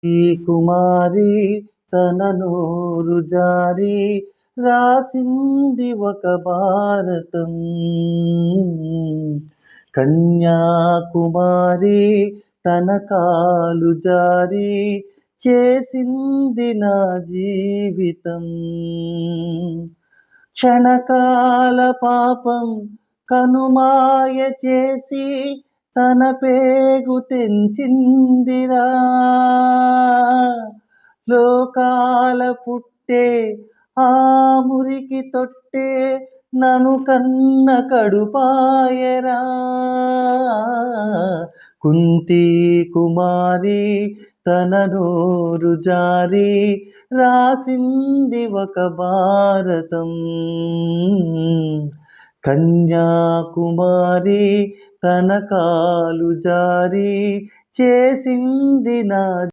ఈ కుమారి తన నోరు జారి రాసింది ఒక భారతం. కన్యాకుమారి తన కాలు జారి చేసింది నా జీవితం. క్షణకాల పాపం కనుమాయ చేసి తన పేగు తెంచిందిరా. లోకాల పుట్టే ఆ మురికి తొట్టే నను కన్న కడుపాయరా. కుంతి కుమారి తన నోరు జారి రాసింది ఒక భారతం. కన్యాకుమారి తన కాలు జారి చేసింది నా